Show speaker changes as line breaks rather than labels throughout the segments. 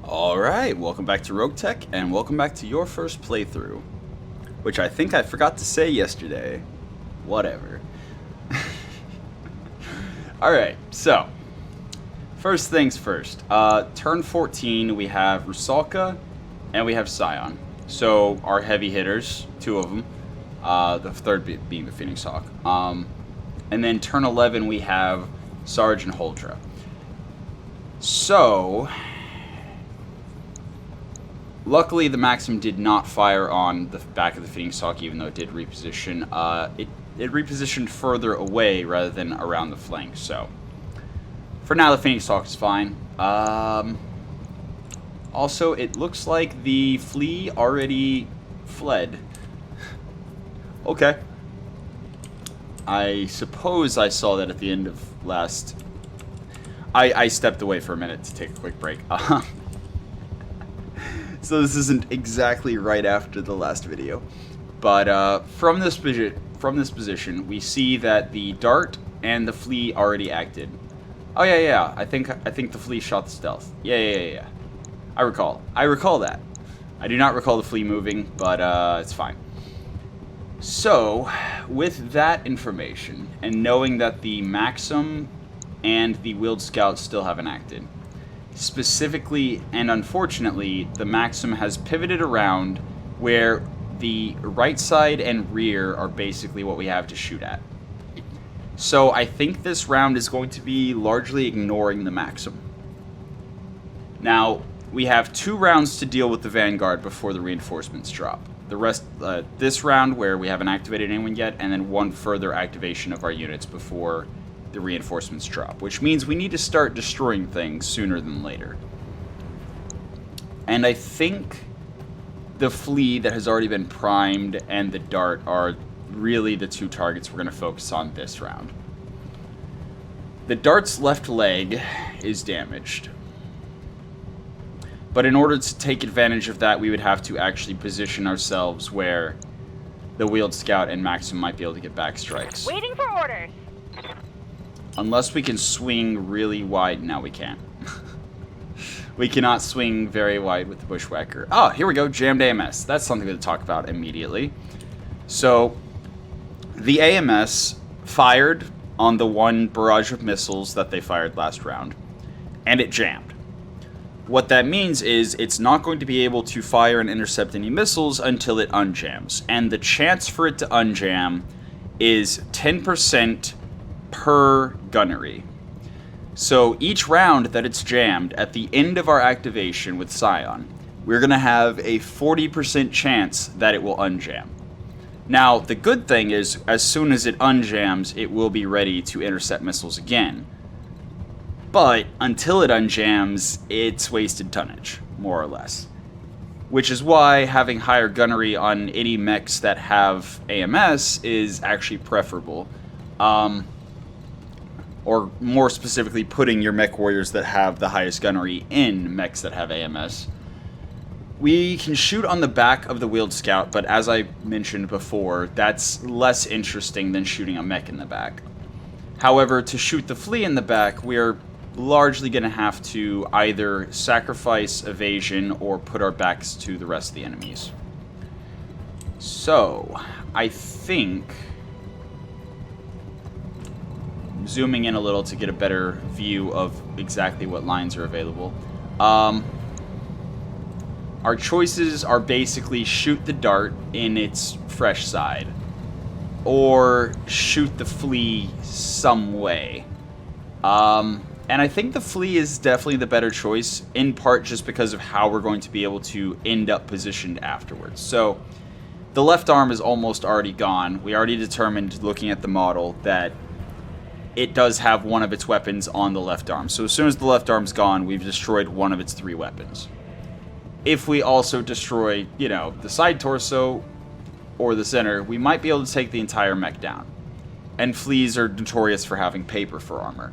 Alright, welcome back to Roguetech, and welcome back to your first playthrough. Which I think I forgot to say yesterday. Whatever. Alright, so, first things first. Turn 14, we have Rusalka, and we have Scion. So, our heavy hitters, two of them. The third being the Phoenix Hawk. And then turn 11, we have Sarge and Holdra. So, luckily the Maxim did not fire on the back of the Phoenix Hawk, even though it did reposition. It repositioned further away rather than around the flank, so for now the Phoenix Hawk is fine. Also, it looks like the flea already fled. Okay. I suppose I saw that at the end of last... I stepped away for a minute to take a quick break. So this isn't exactly right after the last video. But from this position, we see that the dart and the flea already acted. Oh yeah. I think the flea shot the stealth. Yeah. I recall that. I do not recall the flea moving, but it's fine. So, with that information, and knowing that the Maxim and the Wheeled Scout still haven't acted, specifically and unfortunately, the Maxim has pivoted around where the right side and rear are basically what we have to shoot at. So I think this round is going to be largely ignoring the Maxim. Now, we have 2 rounds to deal with the Vanguard before the reinforcements drop. The rest, this round where we haven't activated anyone yet, and then 1 further activation of our units before the reinforcements drop, which means we need to start destroying things sooner than later. And I think the flea that has already been primed and the dart are really the 2 targets we're going to focus on this round. The dart's left leg is damaged, but in order to take advantage of that, we would have to actually position ourselves where the Wheeled Scout and Maxim might be able to get back strikes.
Waiting for orders.
Unless we can swing really wide. Now we can't. We cannot swing very wide with the Bushwhacker. Oh, here we go. Jammed AMS. That's something to talk about immediately. So, the AMS fired on the 1 barrage of missiles that they fired last round, and it jammed. What that means is it's not going to be able to fire and intercept any missiles until it unjams. And the chance for it to unjam is 10% per gunnery. So each round that it's jammed, at the end of our activation with Scion, we're going to have a 40% chance that it will unjam. Now, the good thing is, as soon as it unjams, it will be ready to intercept missiles again. But until it unjams, it's wasted tonnage, more or less. Which is why having higher gunnery on any mechs that have AMS is actually preferable. Or more specifically, putting your Mechwarriors that have the highest gunnery in mechs that have AMS. We can shoot on the back of the Wheeled Scout, but as I mentioned before, that's less interesting than shooting a mech in the back. However, to shoot the flea in the back, we're largely going to have to either sacrifice evasion or put our backs to the rest of the enemies. So, I think... zooming in a little to get a better view of exactly what lines are available. Our choices are basically shoot the dart in its fresh side, or shoot the flea some way. And I think the flea is definitely the better choice, in part just because of how we're going to be able to end up positioned afterwards. So, the left arm is almost already gone. We already determined, looking at the model, that it does have one of its weapons on the left arm. So as soon as the left arm's gone, we've destroyed one of its 3 weapons. If we also destroy, the side torso or the center, we might be able to take the entire mech down. And fleas are notorious for having paper for armor.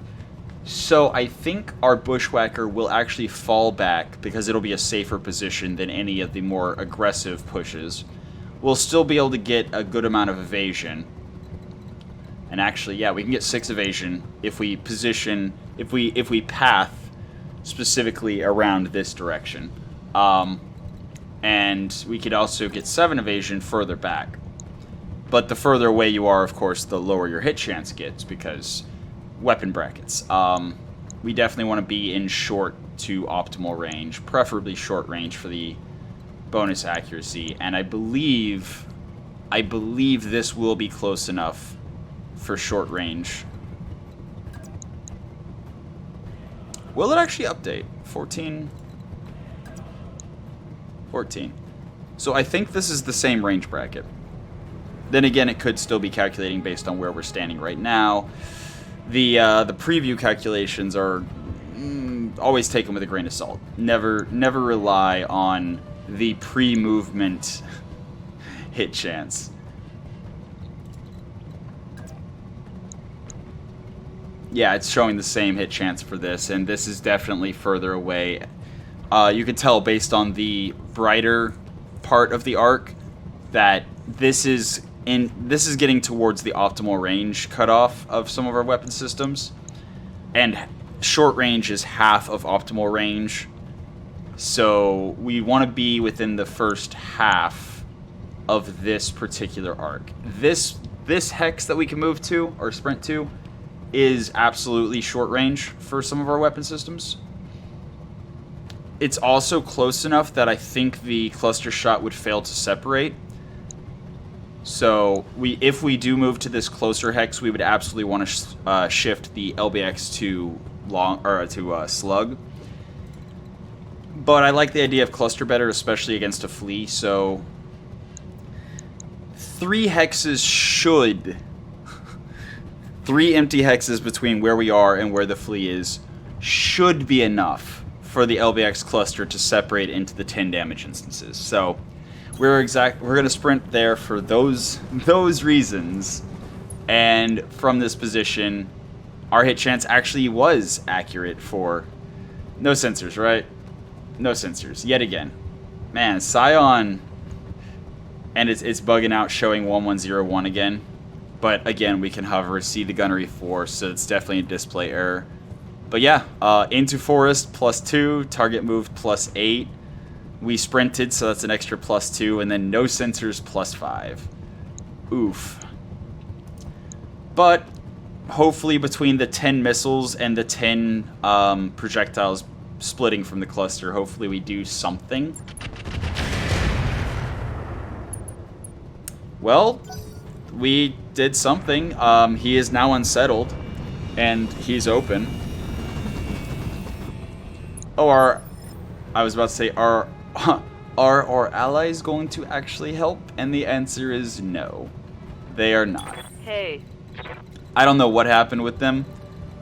So I think our Bushwhacker will actually fall back because it'll be a safer position than any of the more aggressive pushes. We'll still be able to get a good amount of evasion. And actually, yeah, we can get 6 evasion if we position, if we path specifically around this direction. And we could also get 7 evasion further back. But the further away you are, of course, the lower your hit chance gets, because weapon brackets. We definitely want to be in short to optimal range, preferably short range for the bonus accuracy. And I believe this will be close enough for short range. Will it actually update? 14. So I think this is the same range bracket. Then again, it could still be calculating based on where we're standing right now. The preview calculations are always taken with a grain of salt. Never rely on the pre-movement hit chance. Yeah, it's showing the same hit chance for this, and this is definitely further away. You can tell based on the brighter part of the arc that this is getting towards the optimal range cutoff of some of our weapon systems, and short range is half of optimal range. So we want to be within the first half of this particular arc. This hex that we can move to or sprint to is absolutely short range for some of our weapon systems. It's also close enough that I think the cluster shot would fail to separate. So if we do move to this closer hex, we would absolutely want to shift the LBX to slug. But I like the idea of cluster better, especially against a flea. So 3 hexes should 3 empty hexes between where we are and where the flea is should be enough for the LBX cluster to separate into the 10 damage instances. So we're going to sprint there for those reasons. And from this position, our hit chance actually was accurate for no sensors, right? No sensors yet again. Man, Scion, and it's bugging out, showing 1101 again. But again, we can hover, see the gunnery force, so it's definitely a display error. But yeah, into forest +2, target moved +8. We sprinted, so that's an extra +2, and then no sensors +5. Oof. But hopefully between the 10 missiles and the 10 projectiles splitting from the cluster, hopefully we do something. Well, we did something. He is now unsettled, and he's open. Oh, I was about to say, are our allies going to actually help? And the answer is no. They are not.
Hey.
I don't know what happened with them,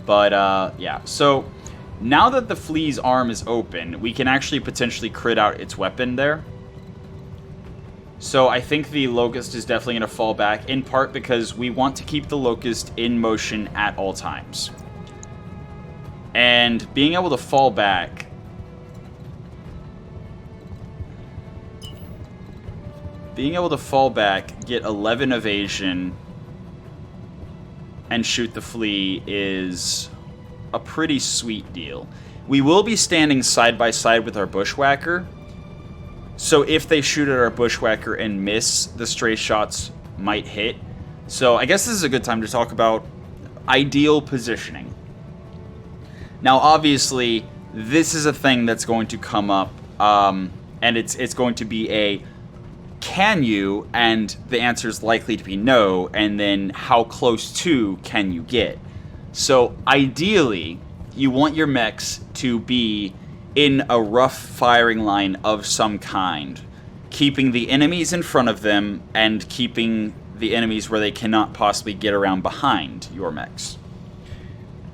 but yeah. So now that the flea's arm is open, we can actually potentially crit out its weapon there. So I think the Locust is definitely going to fall back, in part because we want to keep the Locust in motion at all times. And being able to fall back... get 11 evasion, and shoot the flea is a pretty sweet deal. We will be standing side by side with our Bushwhacker, so if they shoot at our Bushwhacker and miss, the stray shots might hit. So I guess this is a good time to talk about ideal positioning. Now obviously, this is a thing that's going to come up, and it's going to be a can you, and the answer is likely to be no, and then how close to can you get. So ideally, you want your mechs to be in a rough firing line of some kind, keeping the enemies in front of them and keeping the enemies where they cannot possibly get around behind your mechs.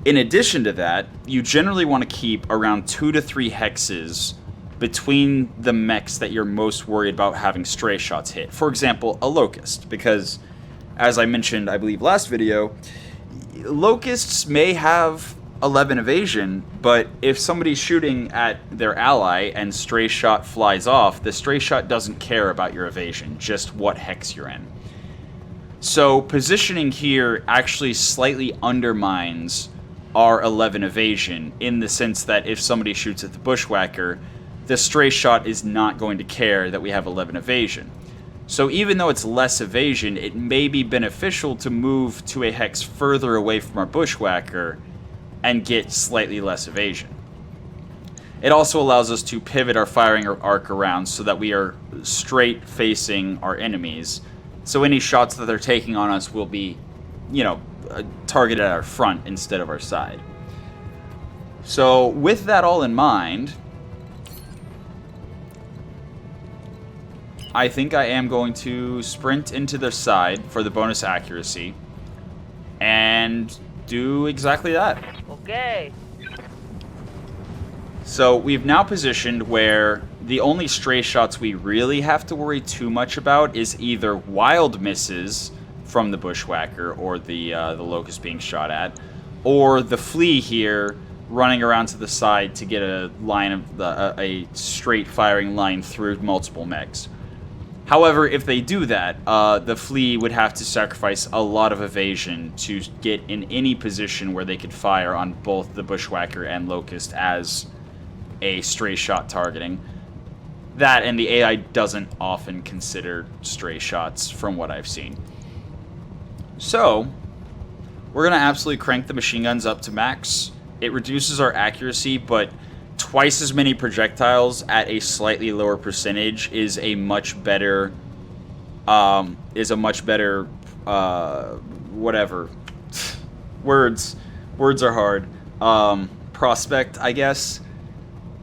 In addition to that, you generally want to keep around 2 to 3 hexes between the mechs that you're most worried about having stray shots hit. For example, a Locust, because as I mentioned, I believe last video, Locusts may have 11 evasion, but if somebody's shooting at their ally and stray shot flies off, the stray shot doesn't care about your evasion, just what hex you're in. So positioning here actually slightly undermines are 11 evasion, in the sense that if somebody shoots at the bushwhacker, the stray shot is not going to care that we have 11 evasion. So even though it's less evasion, it may be beneficial to move to a hex further away from our bushwhacker and get slightly less evasion. It also allows us to pivot our firing arc around so that we are straight facing our enemies. So any shots that they're taking on us will be, you know, targeted at our front instead of our side. So with that all in mind, I think I am going to sprint into their side for the bonus accuracy and do exactly that.
Okay.
So we've now positioned where the only stray shots we really have to worry too much about is either wild misses from the bushwhacker or the locust being shot at, or the flea here running around to the side to get a line of a straight firing line through multiple mechs. However, if they do that, the flea would have to sacrifice a lot of evasion to get in any position where they could fire on both the bushwhacker and locust as a stray shot targeting. That, and the AI doesn't often consider stray shots from what I've seen. So, we're going to absolutely crank the machine guns up to max. It reduces our accuracy, but twice as many projectiles at a slightly lower percentage is a much better, whatever. Words are hard. Prospect, I guess,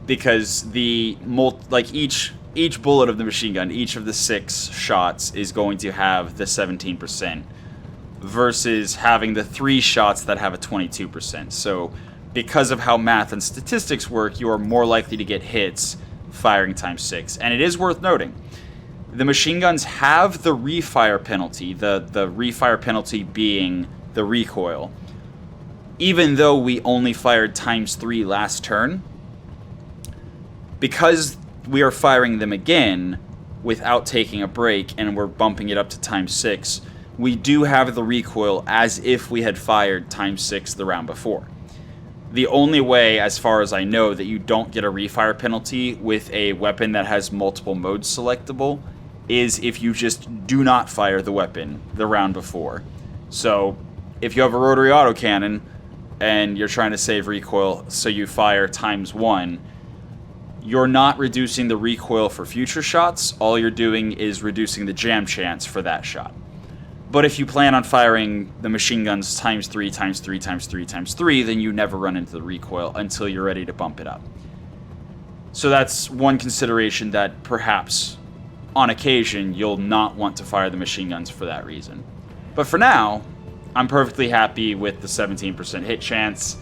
because each bullet of the machine gun, each of the 6 shots is going to have the 17%, versus having the 3 shots that have a 22%. So, because of how math and statistics work, you are more likely to get hits firing times 6. And it is worth noting, the machine guns have the refire penalty, the refire penalty being the recoil. Even though we only fired times 3 last turn, because we are firing them again without taking a break and we're bumping it up to times 6, we do have the recoil as if we had fired times 6 the round before. The only way, as far as I know, that you don't get a refire penalty with a weapon that has multiple modes selectable is if you just do not fire the weapon the round before. So, if you have a rotary autocannon and you're trying to save recoil, so you fire times 1, you're not reducing the recoil for future shots. All you're doing is reducing the jam chance for that shot. But if you plan on firing the machine guns times 3, times 3, times 3, times 3, then you never run into the recoil until you're ready to bump it up. So that's one consideration, that perhaps on occasion you'll not want to fire the machine guns for that reason. But for now, I'm perfectly happy with the 17% hit chance.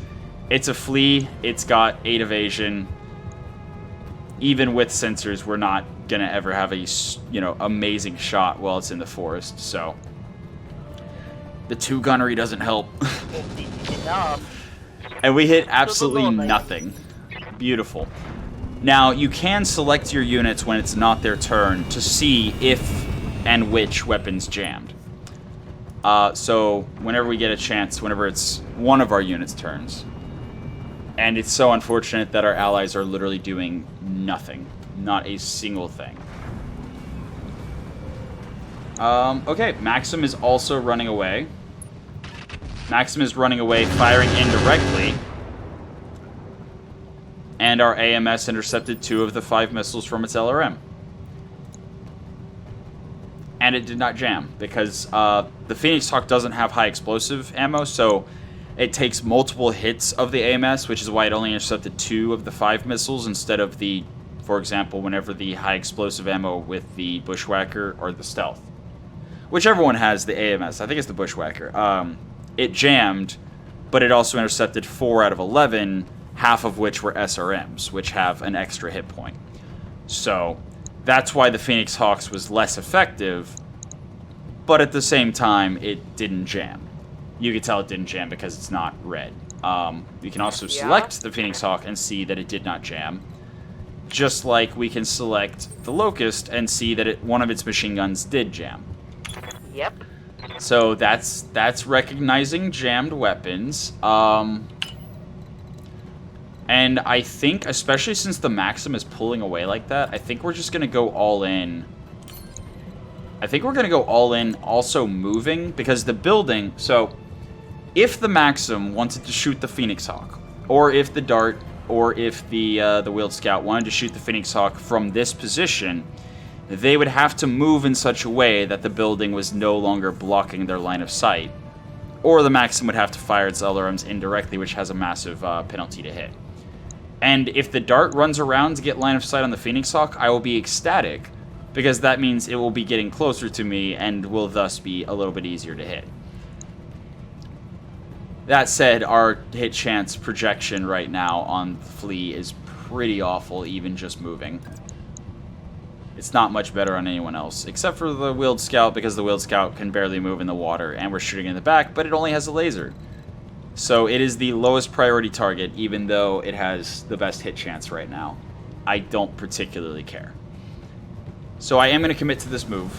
It's a flea, it's got 8 evasion. Even with sensors, we're not gonna ever have a, amazing shot while it's in the forest, so the 2 gunnery doesn't help. And we hit absolutely nothing. Beautiful. Now, you can select your units when it's not their turn to see if and which weapons jammed. So, whenever we get a chance, whenever it's one of our units' turns. And it's so unfortunate that our allies are literally doing nothing. Not a single thing. Okay, Maxim is also running away. Maxim is running away, firing indirectly. And our AMS intercepted 2 of the 5 missiles from its LRM. And it did not jam, because the Phoenix Hawk doesn't have high explosive ammo, so it takes multiple hits of the AMS, which is why it only intercepted 2 of the 5 missiles instead of the, for example, whenever the high explosive ammo with the Bushwhacker or the Stealth. Whichever one has the AMS, I think it's the Bushwhacker. It jammed, but it also intercepted 4 out of 11, half of which were SRMs, which have an extra hit point. So that's why the Phoenix Hawks was less effective, but at the same time, it didn't jam. You can tell it didn't jam because it's not red. You can also select the Phoenix Hawk and see that it did not jam. Just like we can select the Locust and see that one of its machine guns did jam.
Yep.
So that's recognizing jammed weapons. And I think, especially since the Maxim is pulling away like that, I think we're just going to go all in. I think we're going to go all in, also moving, because the building... So, if the Maxim wanted to shoot the Phoenix Hawk, or if the Dart, or if the Wheeled Scout wanted to shoot the Phoenix Hawk from this position, they would have to move in such a way that the building was no longer blocking their line of sight. Or the Maxim would have to fire its LRMs indirectly, which has a massive penalty to hit. And if the Dart runs around to get line of sight on the Phoenix Hawk, I will be ecstatic, because that means it will be getting closer to me and will thus be a little bit easier to hit. That said, our hit chance projection right now on the Flea is pretty awful, even just moving. It's not much better on anyone else, except for the Wheeled Scout, because the Wheeled Scout can barely move in the water, and we're shooting in the back, but it only has a laser. So it is the lowest priority target, even though it has the best hit chance right now. I don't particularly care. So I am going to commit to this move,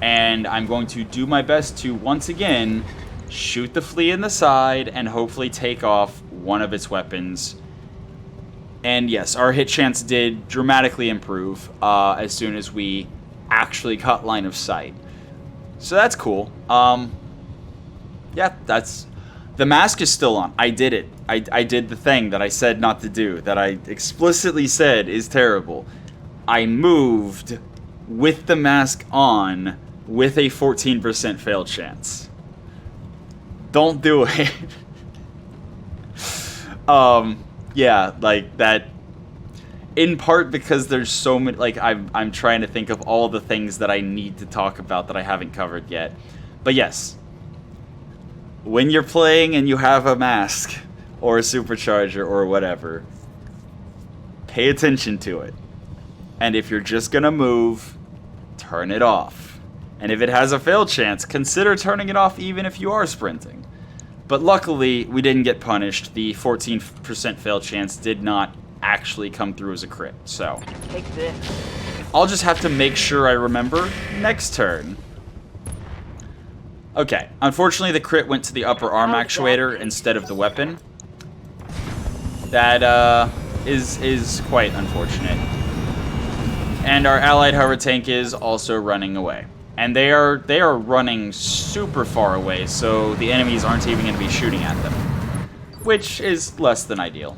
and I'm going to do my best to, once again, shoot the Flea in the side and hopefully take off one of its weapons. And yes, our hit chance did dramatically improve as soon as we actually got line of sight. So that's cool. Yeah, that's... The mask is still on. I did it. I did the thing that I said not to do, that I explicitly said is terrible. I moved with the mask on with a 14% fail chance. Don't do it. Yeah, like that. In part because there's so many, like I'm trying to think of all the things that I need to talk about that I haven't covered yet. But yes, when you're playing and you have a mask or a supercharger or whatever, pay attention to it. And if you're just gonna move, turn it off. And if it has a fail chance, consider turning it off even if you are sprinting. But luckily, we didn't get punished. The 14% fail chance did not actually come through as a crit, so
Take this.
I'll just have to make sure I remember next turn. Okay, unfortunately the crit went to the upper arm actuator instead of the weapon. That is quite unfortunate. And our allied hover tank is also running away. And they are running super far away, so the enemies aren't even going to be shooting at them, which is less than ideal.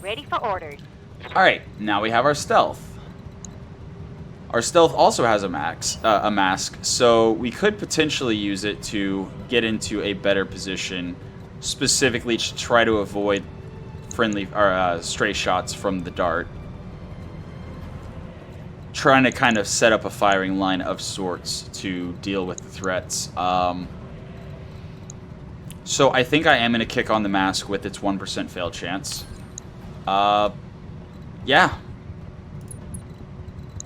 Ready for orders.
Alright, now we have our stealth. Our stealth also has a mask, so we could potentially use it to get into a better position, specifically to try to avoid friendly or stray shots from the Dart. Trying to kind of set up a firing line of sorts to deal with the threats. So I think I am going to kick on the mask with its 1% fail chance. Yeah.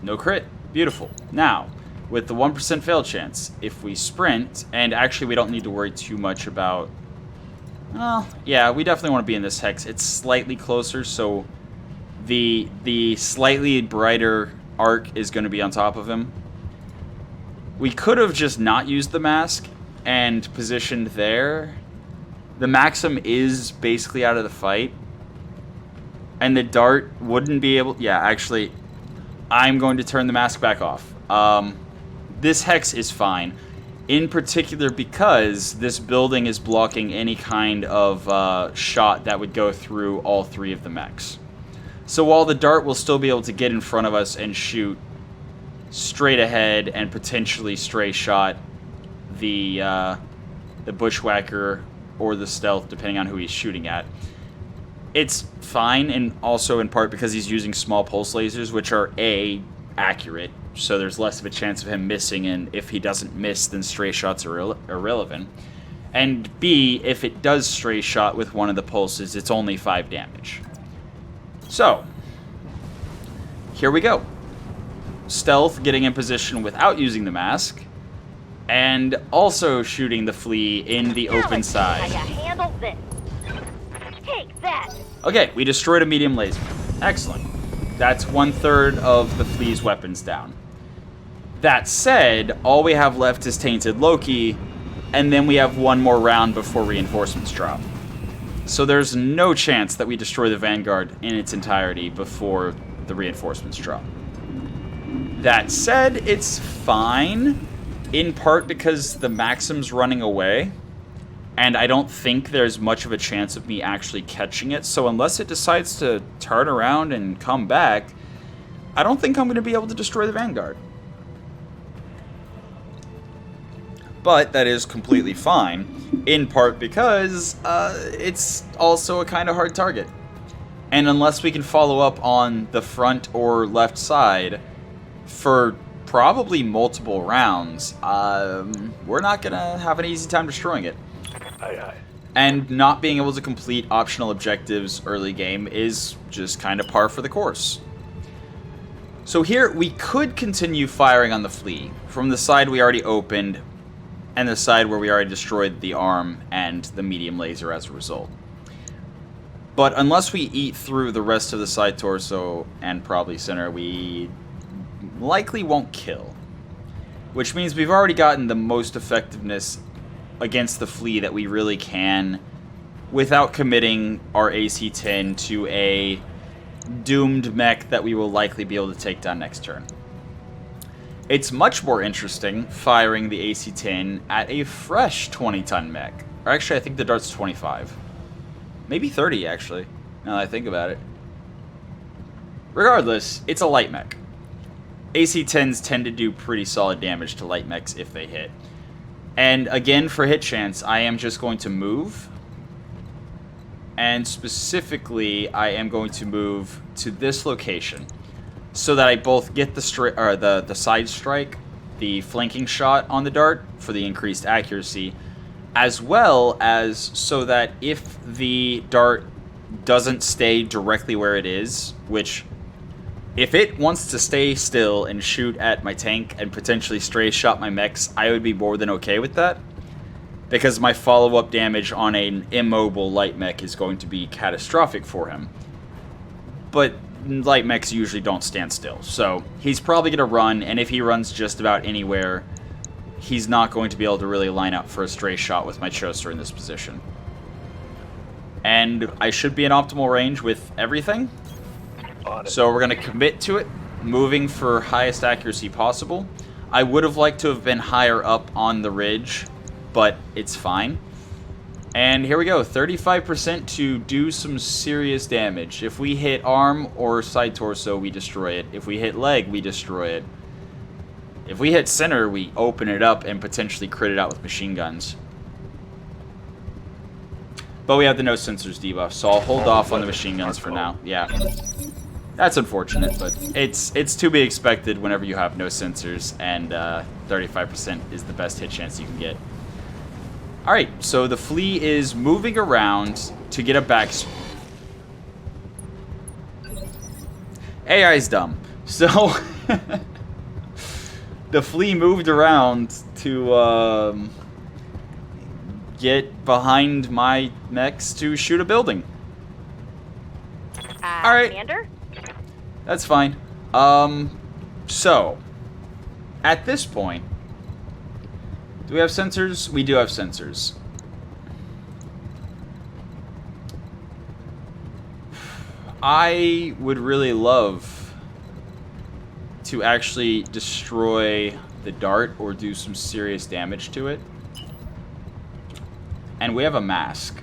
No crit. Beautiful. Now, with the 1% fail chance, if we sprint, and actually we don't need to worry too much about... Well, yeah, we definitely want to be in this hex. It's slightly closer, so the slightly brighter arc is going to be on top of him. We could have just not used the mask and positioned there. The Maxim is basically out of the fight. And the Dart wouldn't be able... Yeah, actually, I'm going to turn the mask back off. This hex is fine. In particular because this building is blocking any kind of shot that would go through all three of the mechs. So while the Dart will still be able to get in front of us and shoot straight ahead and potentially stray shot the Bushwhacker or the Stealth, depending on who he's shooting at, it's fine, and also in part because he's using small pulse lasers, which are A, accurate, so there's less of a chance of him missing, and if he doesn't miss, then stray shots are irrelevant. And B, if it does stray shot with one of the pulses, it's only 5 damage. So, here we go. Stealth getting in position without using the mask, and also shooting the Flea in the open side.
How you handle this. Take that.
Okay, we destroyed a medium laser. Excellent. That's 1/3 of the Flea's weapons down. That said, all we have left is Tainted Loki, and then we have one more round before reinforcements drop. So there's no chance that we destroy the Vanguard in its entirety before the reinforcements drop. That said, it's fine, in part because the Maxim's running away, and I don't think there's much of a chance of me actually catching it, so unless it decides to turn around and come back, I don't think I'm going to be able to destroy the Vanguard. But that is completely fine, in part because it's also a kind of hard target. And unless we can follow up on the front or left side for probably multiple rounds, we're not going to have an easy time destroying it.
Aye, aye.
And not being able to complete optional objectives early game is just kind of par for the course. So here, we could continue firing on the flea from the side we already opened and the side where we already destroyed the arm and the medium laser as a result. But unless we eat through the rest of the side torso and probably center, we likely won't kill. Which means we've already gotten the most effectiveness against the flea that we really can without committing our AC-10 to a doomed mech that we will likely be able to take down next turn. It's much more interesting firing the AC-10 at a fresh 20-ton mech. Or actually, I think the dart's 25. Maybe 30, actually, now that I think about it. Regardless, it's a light mech. AC-10s tend to do pretty solid damage to light mechs if they hit. And again, for hit chance, I am just going to move. And specifically, I am going to move to this location, so that I both get the side strike, the flanking shot on the dart for the increased accuracy, as well as so that if the dart doesn't stay directly where it is, which if it wants to stay still and shoot at my tank and potentially stray shot my mechs, I would be more than okay with that, because my follow-up damage on an immobile light mech is going to be catastrophic for him. But light mechs usually don't stand still, so he's probably going to run, and if he runs just about anywhere, he's not going to be able to really line up for a stray shot with my Choser in this position. And I should be in optimal range with everything, so we're going to commit to it, moving for highest accuracy possible. I would have liked to have been higher up on the ridge, but it's fine. And here we go, 35% to do some serious damage. If we hit arm or side torso, we destroy it. If we hit leg, we destroy it. If we hit center, we open it up and potentially crit it out with machine guns. But we have the no sensors debuff, so I'll hold off on the machine guns for now. Yeah. That's unfortunate, but it's to be expected whenever you have no sensors, and 35% is the best hit chance you can get. Alright, so the flea is moving around to get a back... AI's dumb. So, the flea moved around to get behind my mechs to shoot a building. Alright.
Commander?
That's fine. So, at this point, do we have sensors? We do have sensors. I would really love to actually destroy the dart or do some serious damage to it. And we have a mask.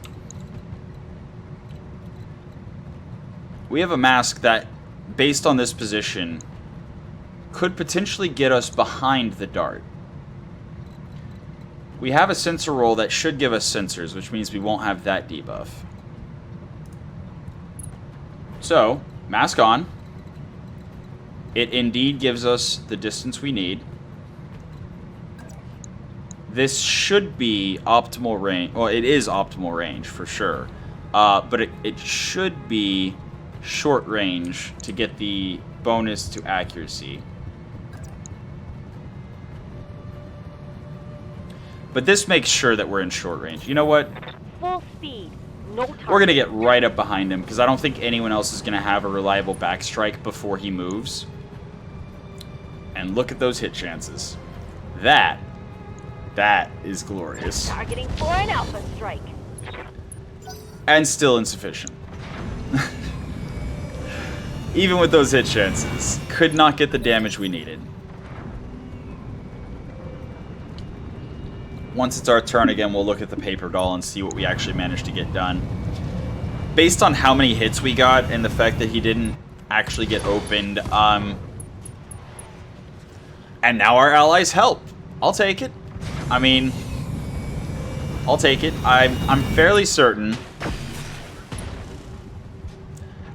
We have a mask that, based on this position, could potentially get us behind the dart. We have a sensor roll that should give us sensors, which means we won't have that debuff. So, mask on. It indeed gives us the distance we need. This should be optimal range. Well, it is optimal range for sure. But it should be short range to get the bonus to accuracy. But this makes sure that we're in short range. You know what?
Full speed. No target.
We're going to get right up behind him, because I don't think anyone else is going to have a reliable backstrike before he moves. And look at those hit chances. That is glorious.
Targeting for an alpha strike.
And still insufficient. Even with those hit chances, could not get the damage we needed. Once it's our turn again, we'll look at the paper doll and see what we actually managed to get done. Based on how many hits we got and the fact that he didn't actually get opened, and now our allies help. I'll take it. I mean, I'll take it. I'm fairly certain.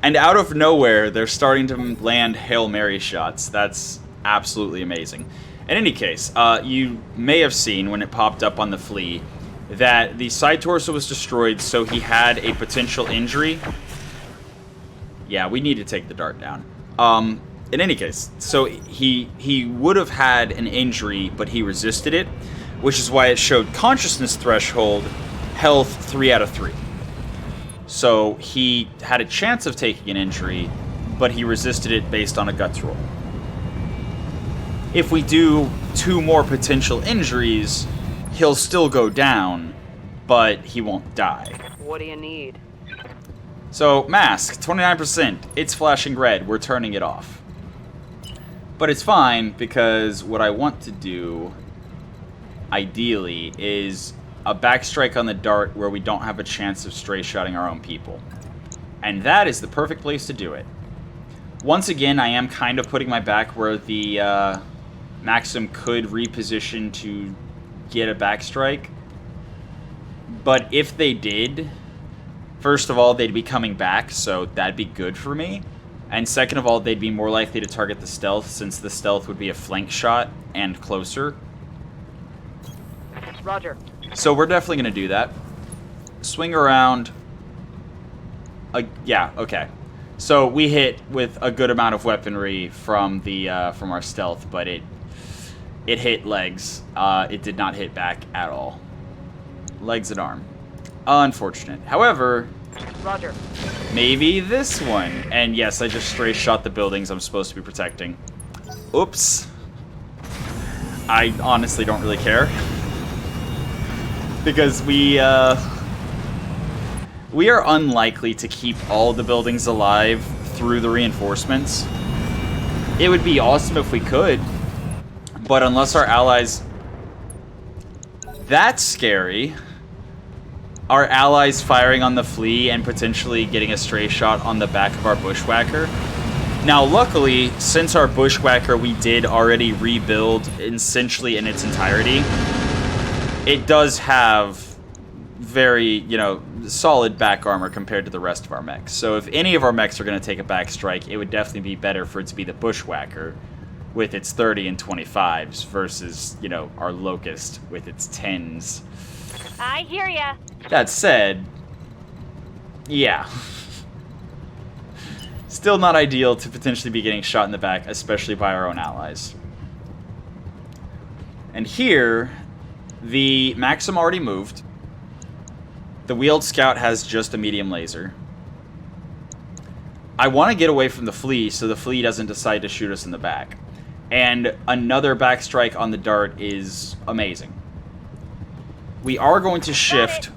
And out of nowhere, they're starting to land Hail Mary shots. That's absolutely amazing. In any case, you may have seen when it popped up on the flea that the side torso was destroyed, so he had a potential injury. Yeah, we need to take the dart down. In any case, so he would have had an injury, but he resisted it, which is why it showed consciousness threshold, health 3 out of 3. So he had a chance of taking an injury, but he resisted it based on a guts roll. If we do 2 more potential injuries, he'll still go down, but he won't die.
What do you need?
So, mask, 29%. It's flashing red. We're turning it off. But it's fine, because what I want to do, ideally, is a backstrike on the dart where we don't have a chance of stray shotting our own people. And that is the perfect place to do it. Once again, I am kind of putting my back where the Maxim could reposition to get a backstrike. But if they did, first of all, they'd be coming back, so that'd be good for me. And second of all, they'd be more likely to target the stealth, since the stealth would be a flank shot and closer.
Roger.
So we're definitely going to do that. Swing around. Yeah, okay. So we hit with a good amount of weaponry from the from our stealth, but it hit legs. It did not hit back at all. Legs and arm. Unfortunate. However,
Roger.
maybe this one. And yes, I just stray shot the buildings I'm supposed to be protecting. Oops. I honestly don't really care. Because we are unlikely to keep all the buildings alive through the reinforcements. It would be awesome if we could, but unless our allies... That's scary. Our allies firing on the flea and potentially getting a stray shot on the back of our bushwhacker. Now, luckily, since our bushwhacker we did already rebuild essentially in its entirety, it does have very, solid back armor compared to the rest of our mechs. So if any of our mechs are going to take a back strike, it would definitely be better for it to be the bushwhacker with its 30 and 25s versus, our locust with its 10s.
I hear ya.
That said, yeah. Still not ideal to potentially be getting shot in the back, especially by our own allies. And here... the Maxim already moved. The wheeled scout has just a medium laser. I want to get away from the flea so the flea doesn't decide to shoot us in the back. And another backstrike on the dart is amazing. We are going to shift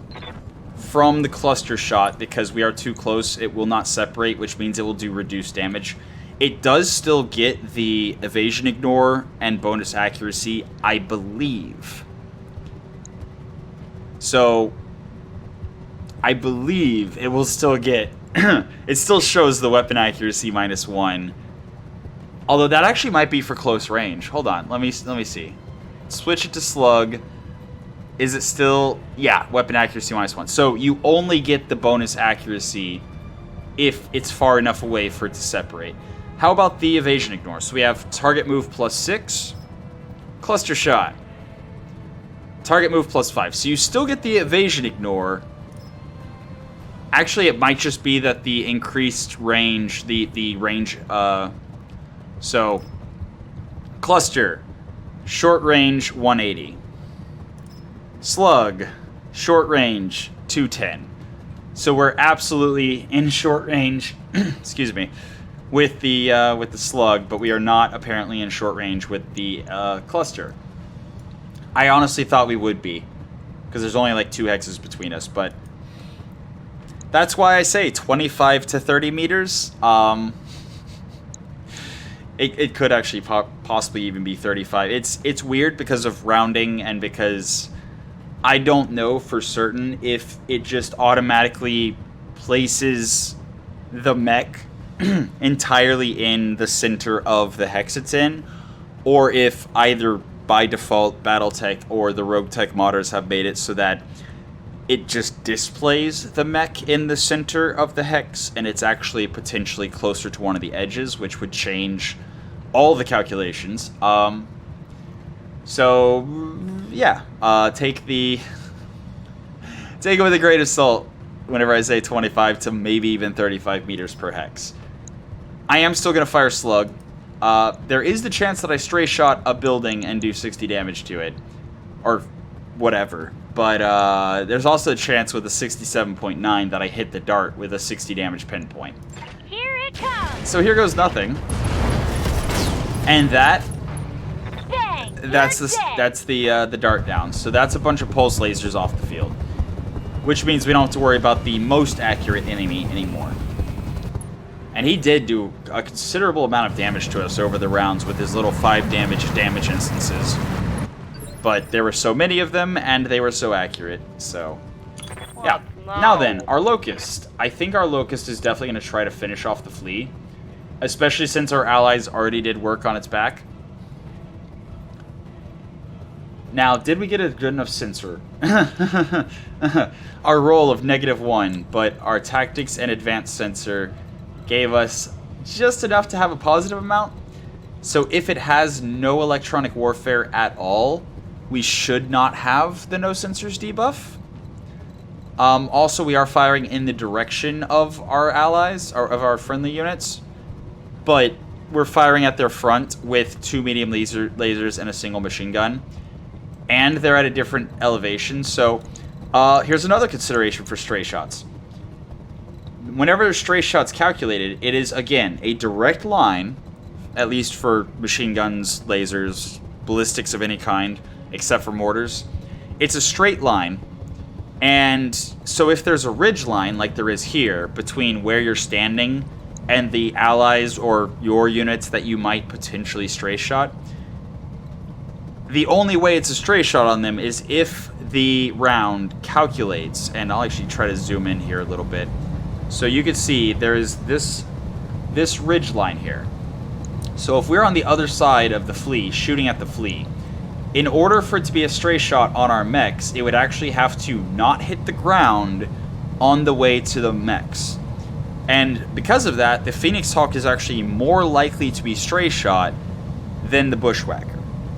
from the cluster shot because we are too close. It will not separate, which means it will do reduced damage. It does still get the evasion ignore and bonus accuracy, I believe. So, I believe it will still get... it still shows the weapon accuracy -1. Although that actually might be for close range. Hold on, let me see. Switch it to slug. Is it still... yeah, weapon accuracy -1. So, you only get the bonus accuracy if it's far enough away for it to separate. How about the evasion ignore? So we have target move +6, cluster shot. Target move +5. So you still get the evasion ignore. Actually, it might just be that the increased range, the range, so, cluster, short range, 180. Slug, short range, 210. So we're absolutely in short range, excuse me, with the slug, but we are not apparently in short range with the cluster. I honestly thought we would be, because there's only like 2 hexes between us, but That's why I say 25 to 30 meters. It could actually possibly even be 35. It's weird because of rounding and because I don't know for certain if it just automatically places the mech entirely in the center of the hex it's in, or if either by default Battletech or the Roguetech modders have made it so that it just displays the mech in the center of the hex and it's actually potentially closer to one of the edges, which would change all the calculations. So yeah, take it with a grain of salt whenever I say 25 to maybe even 35 meters per hex. I am still going to fire slug. There is the chance that I stray shot a building and do 60 damage to it, or whatever. But there's also a chance with a 67.9 that I hit the dart with a 60 damage pinpoint.
Here it comes.
So here goes nothing. And that's the dart down. So that's a bunch of pulse lasers off the field, which means we don't have to worry about the most accurate enemy anymore. And he did do a considerable amount of damage to us over the rounds with his little 5 damage instances. But there were so many of them, and they were so accurate, so... yeah. Now then, our Locust. I think our Locust is definitely going to try to finish off the Flea, especially since our allies already did work on its back. Now, did we get a good enough sensor? Our roll of -1, but our tactics and advanced sensor gave us just enough to have a positive amount. So if it has no electronic warfare at all, we should not have the no sensors debuff. Also, we are firing in the direction of our allies, or of our friendly units, but we're firing at their front with 2 medium lasers and a single machine gun. And they're at a different elevation, so here's another consideration for stray shots. Whenever a stray shot's calculated, it is, again, a direct line, at least for machine guns, lasers, ballistics of any kind, except for mortars. It's a straight line, and so if there's a ridge line, like there is here, between where you're standing and the allies or your units that you might potentially stray shot, the only way it's a stray shot on them is if the round calculates, and I'll actually try to zoom in here a little bit. So you can see there is this ridge line here. So if we're on the other side of the Flea, shooting at the Flea, in order for it to be a stray shot on our mechs, it would actually have to not hit the ground on the way to the mechs. And because of that, the Phoenix Hawk is actually more likely to be stray shot than the Bushwhacker.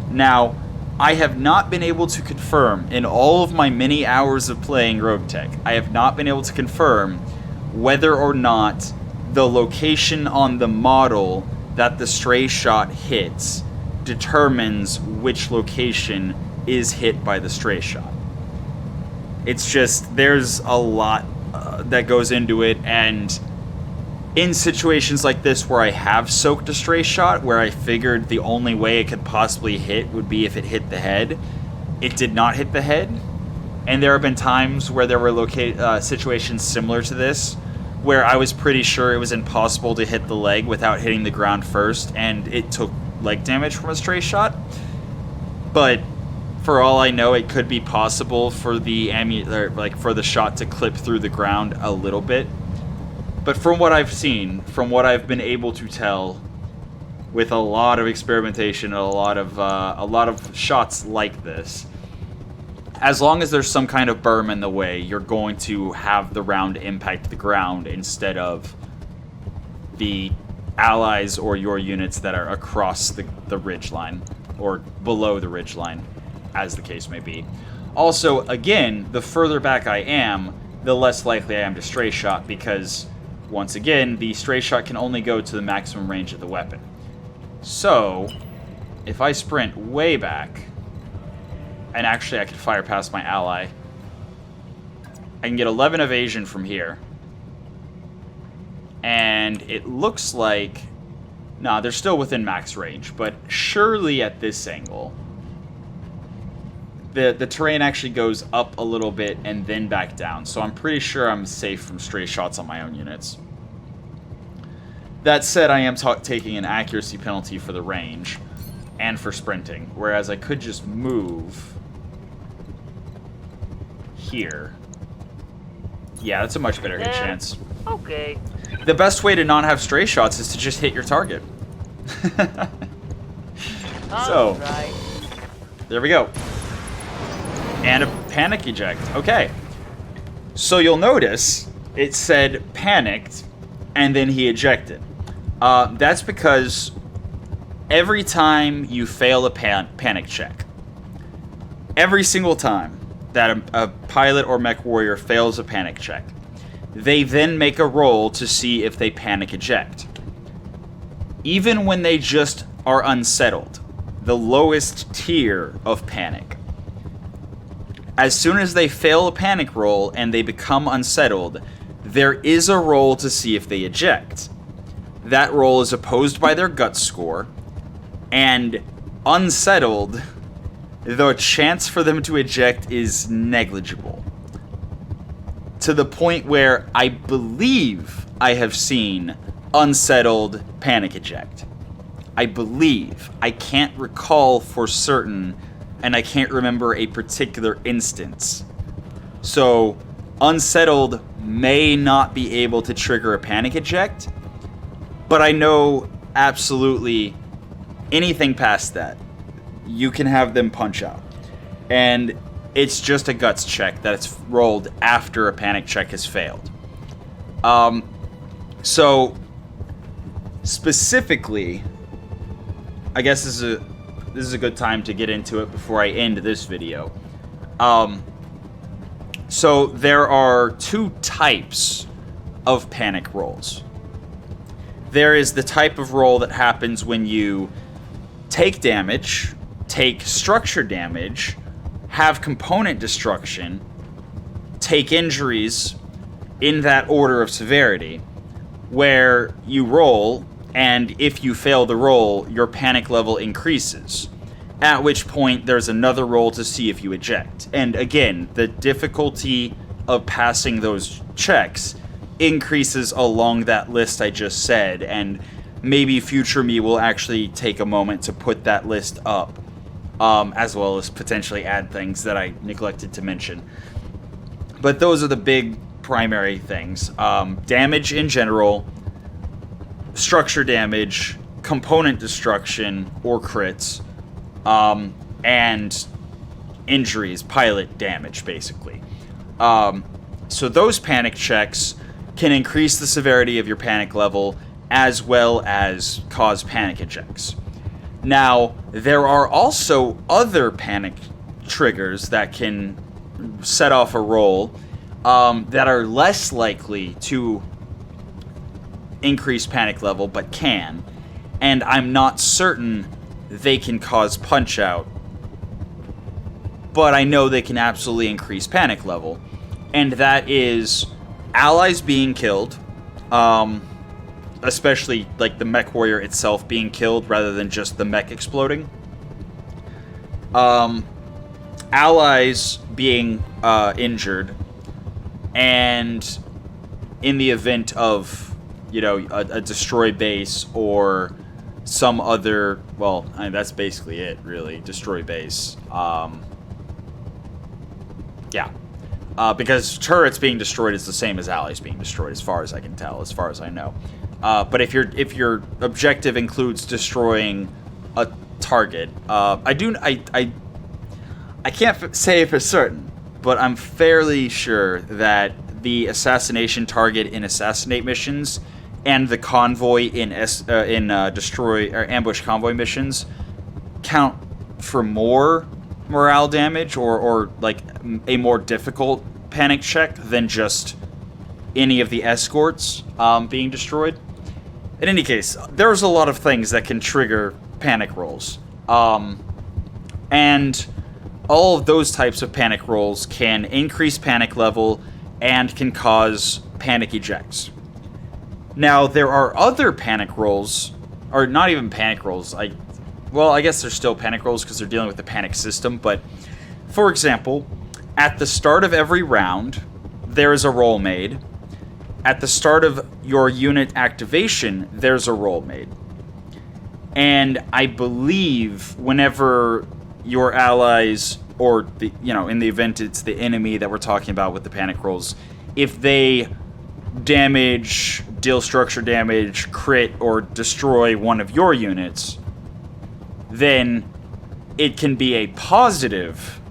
Now, I have not been able to confirm, in all of my many hours of playing Roguetech, I have not been able to confirm whether or not the location on the model that the stray shot hits determines which location is hit by the stray shot. It's just, there's a lot that goes into it, and in situations like this where I have soaked a stray shot, where I figured the only way it could possibly hit would be if it hit the head, it did not hit the head. And there have been times where there were situations similar to this, where I was pretty sure it was impossible to hit the leg without hitting the ground first, and it took leg damage from a stray shot. But for all I know, it could be possible for the for the shot to clip through the ground a little bit. But from what I've seen, from what I've been able to tell, with a lot of experimentation and a lot of shots like this, as long as there's some kind of berm in the way, you're going to have the round impact the ground instead of the allies or your units that are across the ridge line or below the ridge line, as the case may be. Also, again, the further back I am, the less likely I am to stray shot, because once again, the stray shot can only go to the maximum range of the weapon. So, if I sprint way back, and actually I could fire past my ally, I can get 11 evasion from here. And it looks like... Nah, they're still within max range, but surely at this angle, the terrain actually goes up a little bit and then back down. So I'm pretty sure I'm safe from stray shots on my own units. That said, I am taking an accuracy penalty for the range and for sprinting, whereas I could just move here. Yeah, that's a much better hit chance.
Okay.
The best way to not have stray shots is to just hit your target. So,
right.
there we go. And a panic eject. Okay. So you'll notice it said panicked, and then he ejected. That's because every time you fail a panic check, every single time that a pilot or mech warrior fails a panic check, they then make a roll to see if they panic eject. Even when they just are unsettled, the lowest tier of panic. As soon as they fail a panic roll and they become unsettled, there is a roll to see if they eject. That roll is opposed by their guts score, and unsettled, the chance for them to eject is negligible. To the point where I believe I have seen unsettled panic eject. I believe. I can't recall for certain, and I can't remember a particular instance. So, unsettled may not be able to trigger a panic eject, but I know absolutely anything past that, you can have them punch out. And it's just a guts check that's rolled after a panic check has failed. So, specifically, I guess this is a good time to get into it before I end this video. So there are two types of panic rolls. There is the type of roll that happens when you take damage, take structure damage, have component destruction, take injuries in that order of severity, where you roll, and if you fail the roll, your panic level increases. At which point, there's another roll to see if you eject. And again, the difficulty of passing those checks increases along that list I just said, and maybe future me will actually take a moment to put that list up, as well as potentially add things that I neglected to mention. But those are the big primary things. Damage in general, structure damage, component destruction or crits, and injuries, pilot damage, basically. So those panic checks can increase the severity of your panic level as well as cause panic ejects. Now, there are also other panic triggers that can set off a roll that are less likely to increase panic level, but can. And I'm not certain they can cause punch out, but I know they can absolutely increase panic level. And that is allies being killed, especially like the Mechwarrior itself being killed rather than just the mech exploding. Allies being injured, and in the event of, you know, a destroy base or some other, well, I mean, that's basically it, really. Destroy base. Because turrets being destroyed is the same as allies being destroyed, as far as I can tell, as far as I know. But if your objective includes destroying a target, I can't say for certain, but I'm fairly sure that the assassination target in assassinate missions and the convoy in destroy or ambush convoy missions count for more morale damage or like a more difficult panic check than just any of the escorts being destroyed. In any case, there's a lot of things that can trigger panic rolls. And all of those types of panic rolls can increase panic level and can cause panic ejects. Now, there are other panic rolls, or not even panic rolls. I guess they're still panic rolls because they're dealing with the panic system, but For example, at the start of every round, there is a roll made. At the start of your unit activation, there's a roll made. And I believe whenever your allies, or in the event it's the enemy that we're talking about with the panic rolls, if they damage, deal structure damage, crit, or destroy one of your units, then it can be a positive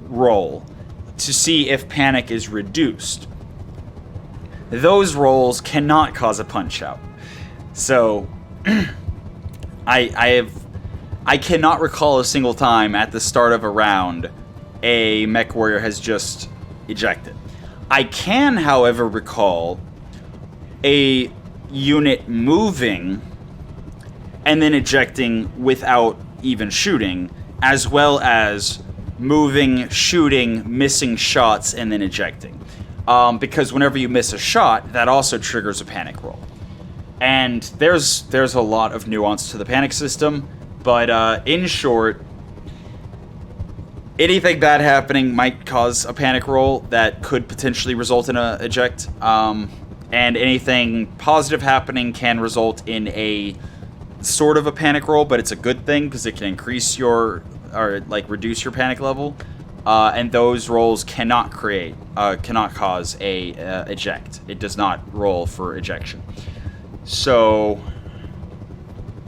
roll to see if panic is reduced. Those rolls cannot cause a punch out. So I cannot recall a single time at the start of a round a Mechwarrior has just ejected. I can, however, recall a unit moving and then ejecting without even shooting, as well as moving, shooting, missing shots, and then ejecting. Because whenever you miss a shot, that also triggers a panic roll. And there's a lot of nuance to the panic system, but in short, anything bad happening might cause a panic roll that could potentially result in a eject. And anything positive happening can result in a sort of a panic roll, but it's a good thing because it can increase reduce your panic level. And those rolls cannot cause a eject. It does not roll for ejection. So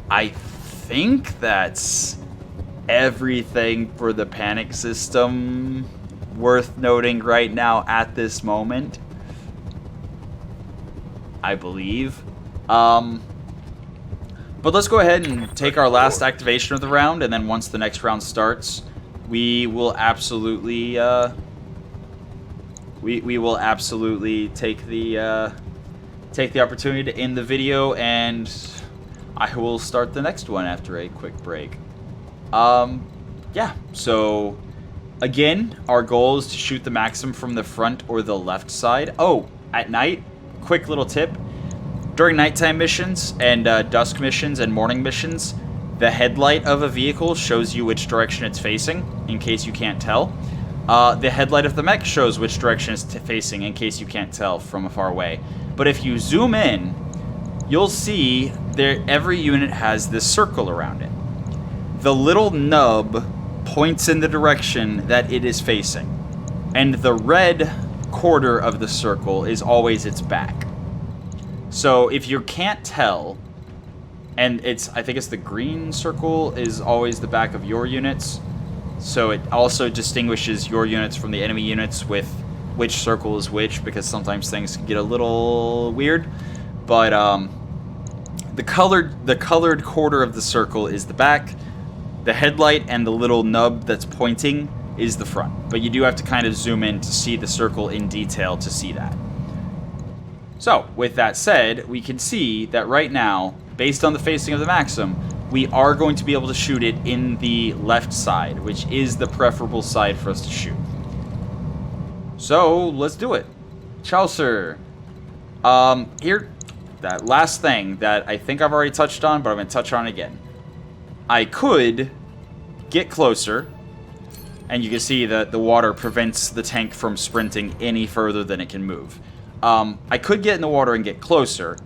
I think that's everything for the panic system worth noting right now at this moment, I believe. But let's go ahead and take our last activation of the round, and then once the next round starts, we will absolutely we will absolutely take the opportunity to end the video, and I will start the next one after a quick break. Yeah, so again, our goal is to shoot the Maxim from the front or the left side. Oh, at night, quick little tip. During nighttime missions and dusk missions and morning missions, the headlight of a vehicle shows you which direction it's facing, in case you can't tell. The headlight of the mech shows which direction it's facing, in case you can't tell from far away. But if you zoom in, you'll see every unit has this circle around it. The little nub points in the direction that it is facing, and the red quarter of the circle is always its back. So if you can't tell, and I think it's the green circle is always the back of your units, so it also distinguishes your units from the enemy units with which circle is which, because sometimes things can get a little weird. But the colored quarter of the circle is the back. The headlight and the little nub that's pointing is the front. But you do have to kind of zoom in to see the circle in detail to see that. So, with that said, we can see that right now, based on the facing of the Maxim, we are going to be able to shoot it in the left side, which is the preferable side for us to shoot. So, let's do it. Chaucer. Here, that last thing that I think I've already touched on, but I'm going to touch on again. I could get closer, and you can see that the water prevents the tank from sprinting any further than it can move. I could get in the water and get closer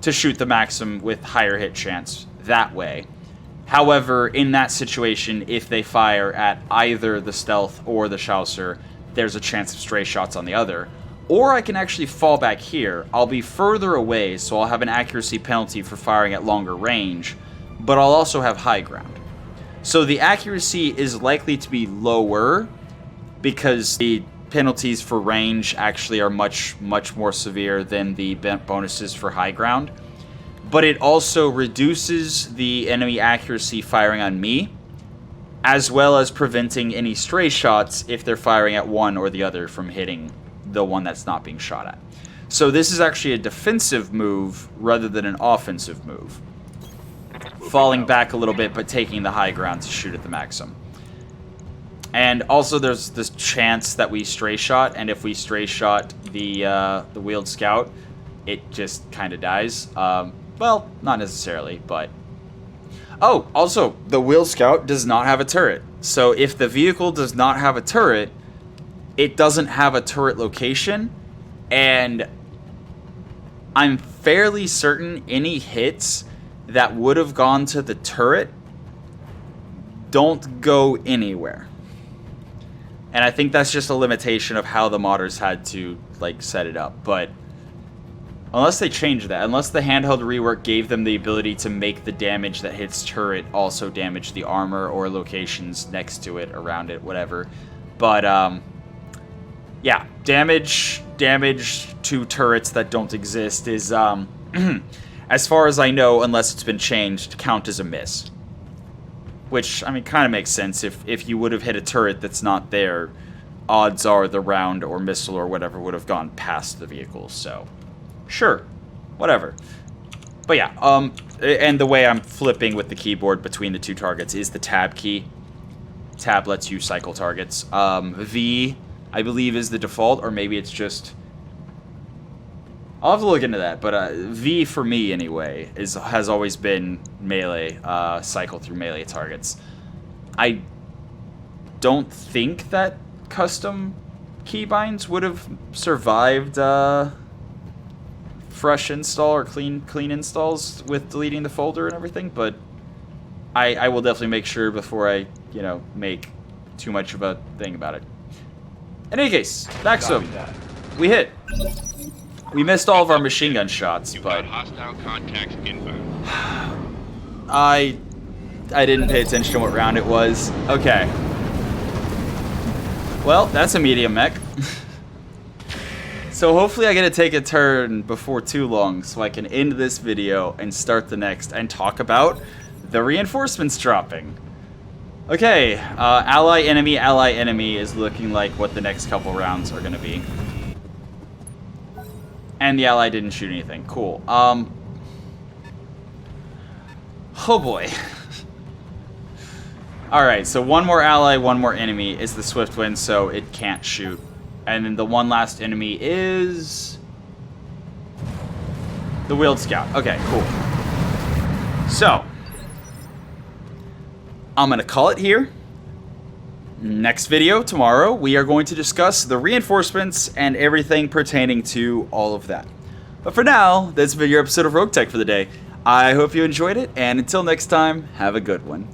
to shoot the Maxim with higher hit chance that way. However, in that situation, if they fire at either the stealth or the Chaucer, there's a chance of stray shots on the other. Or I can actually fall back here. I'll be further away, so I'll have an accuracy penalty for firing at longer range, but I'll also have high ground. So the accuracy is likely to be lower because the penalties for range actually are much more severe than the bonuses for high ground. But it also reduces the enemy accuracy firing on me, as well as preventing any stray shots if they're firing at one or the other from hitting the one that's not being shot at. So this is actually a defensive move rather than an offensive move. Falling back a little bit, but taking the high ground to shoot at the Maxim. And also there's this chance that we stray shot, and if we stray shot the wheeled scout, it just kind of dies. Well, not necessarily, but... Oh, also, the wheeled scout does not have a turret. So if the vehicle does not have a turret, it doesn't have a turret location, and I'm fairly certain any hits that would have gone to the turret don't go anywhere. And I think that's just a limitation of how the modders had to like set it up. But unless they change that, unless the handheld rework gave them the ability to make the damage that hits turret also damage the armor or locations next to it, around it, whatever. But yeah, damage to turrets that don't exist is as far as I know, unless it's been changed, count as a miss. Which, I mean, kind of makes sense. If you would have hit a turret that's not there, odds are the round or missile or whatever would have gone past the vehicle. So, sure, whatever. But yeah, and the way I'm flipping with the keyboard between the two targets is the tab key. Tab lets you cycle targets. V, I believe, is the default, or maybe it's just... I'll have to look into that, but V for me anyway has always been melee, cycle through melee targets. I don't think that custom keybinds would have survived fresh install or clean installs with deleting the folder and everything, but I will definitely make sure before I, you know, make too much of a thing about it. In any case, Maxim, we hit. We missed all of our machine gun shots, but
hostile contacts inbound.
I didn't pay attention to what round it was. Okay. Well, that's a medium mech. So hopefully I get to take a turn before too long so I can end this video and start the next and talk about the reinforcements dropping. Okay, ally enemy is looking like what the next couple rounds are going to be. And the ally didn't shoot anything. Cool. Oh boy. Alright, so one more ally, one more enemy is the Swift Wind, so it can't shoot. And then the one last enemy is... the Wheeled Scout. Okay, cool. So, I'm going to call it here. Next video, tomorrow, we are going to discuss the reinforcements and everything pertaining to all of that. But for now, that's been your episode of Roguetech for the day. I hope you enjoyed it, and until next time, have a good one.